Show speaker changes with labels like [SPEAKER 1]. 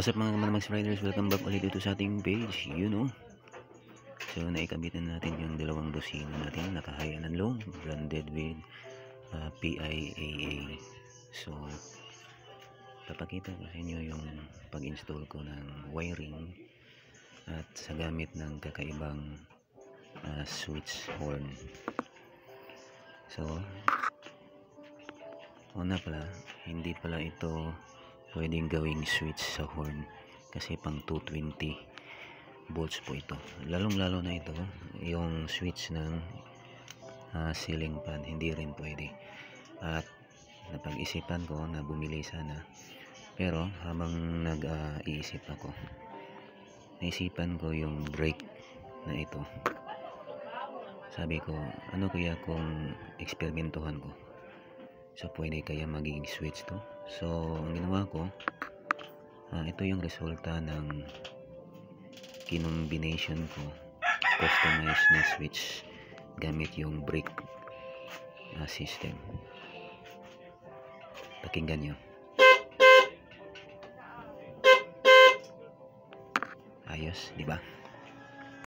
[SPEAKER 1] What's up mga Max Riders, welcome back ulit dito sa ating page, So naikabit na natin yung dalawang busina natin, naka-high and low, branded with PIAA. So papakita ko sa inyo yung pag-install ko ng wiring at sa gamit ng kakaibang switch horn. So una pala, hindi pala ito pwedeng gawing switch sa horn kasi pang 220 volts po ito. Lalong lalo na ito yung switch ng ceiling fan, hindi rin pwede. At napag-isipan ko na bumili sana, pero habang nag-iisip ako, naisipan ko yung brake na ito. Sabi ko, ano kaya kung eksperimentuhan ko, so pwede kaya magiging switch to. So ang ginawa ko, ito yung resulta ng kinombination ko, customized na switch gamit yung brake system. Pakinggan nyo. Ayos, di ba?